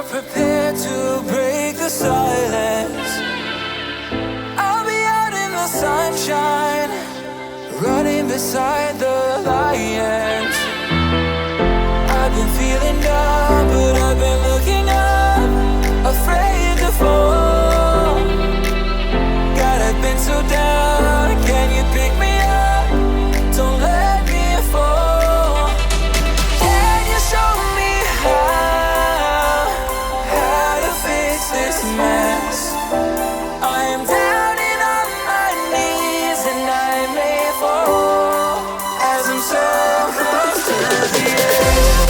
Prepared to break the silence. I'll be out in the sunshine, running beside the lions. I've been feeling down, but I've been looking up, afraid to fall. God, I've been so down, can you pick me up? Don't let me fall. Can you show me how to fix this mess? I am down and on my knees, and I may fall as I'm so close to the edge.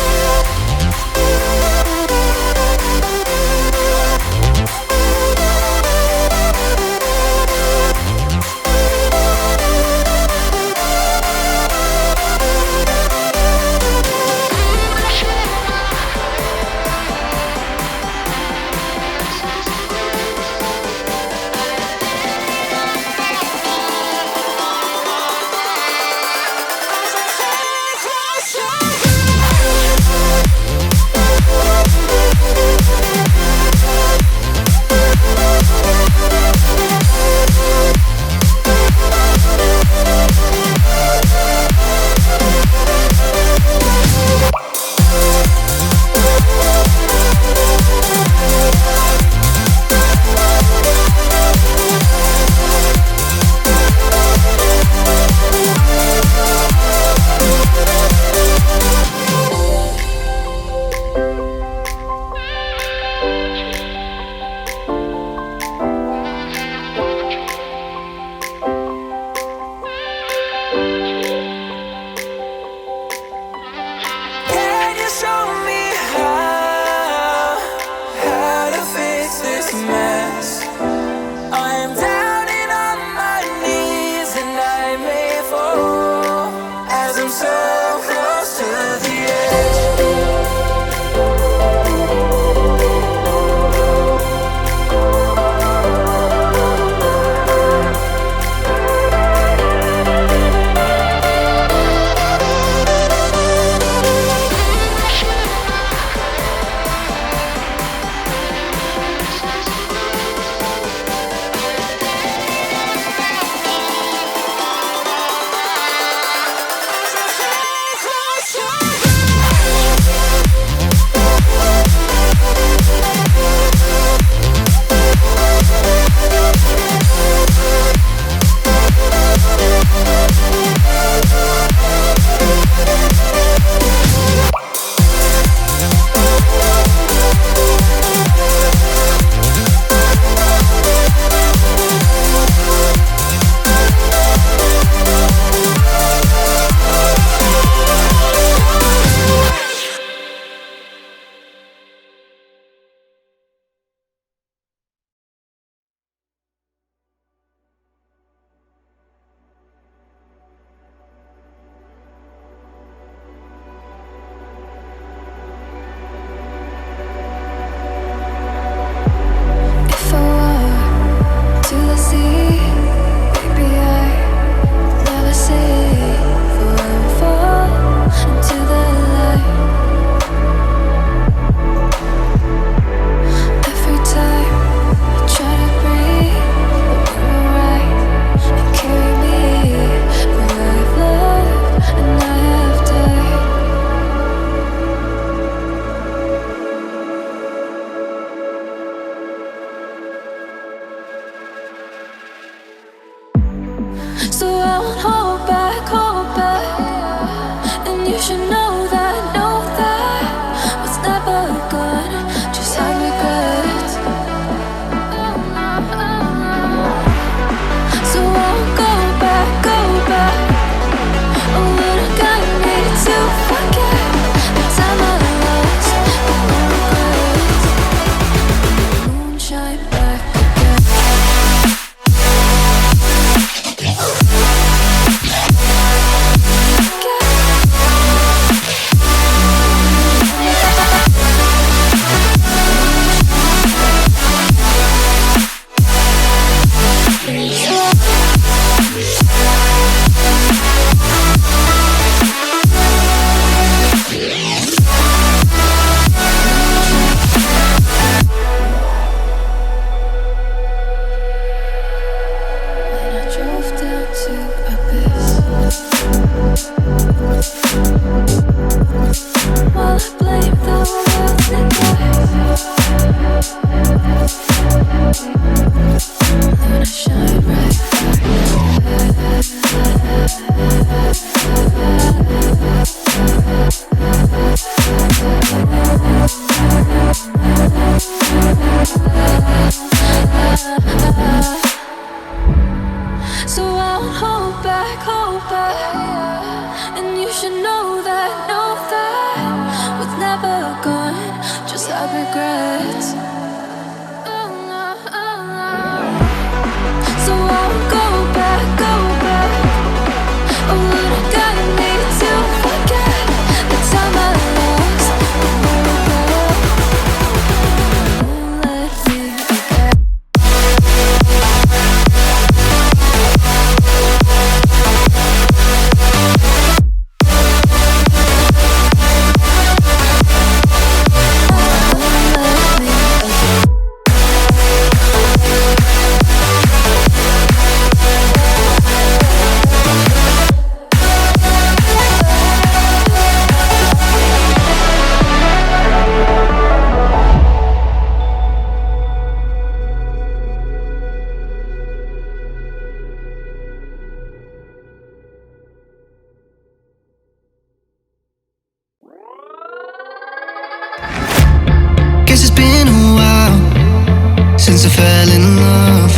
Guess it's been a while since I fell in love,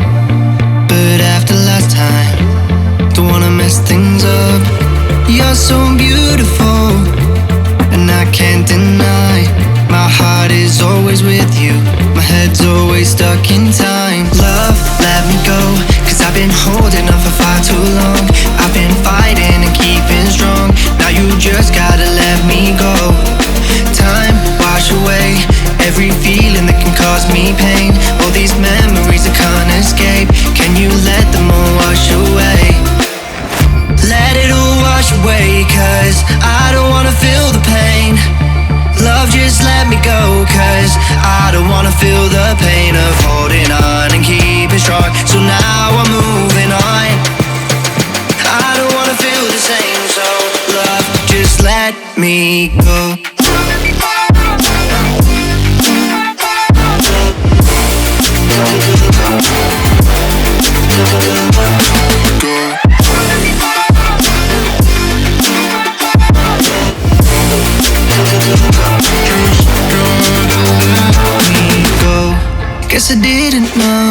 but after last time, don't wanna mess things up. You're so beautiful, and I can't deny. My heart is always with you, my head's always stuck in time. Love, let me go, cause I've been holding on for far too long. I've been fighting and keeping strong, now you just gotta let me go. Time, wash away every feeling that can cause me pain. All these memories I can't escape, can you let them all wash away? Let it all wash away, cause I don't wanna feel the pain. Love, just let me go, cause I don't wanna feel the pain of holding on and keeping strong. So now I'm moving on, I don't wanna feel the same. So love, just let me go. Guess I didn't know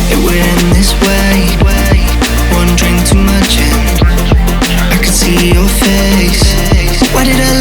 it would end this way. One drink too much and I could see your face. Why did I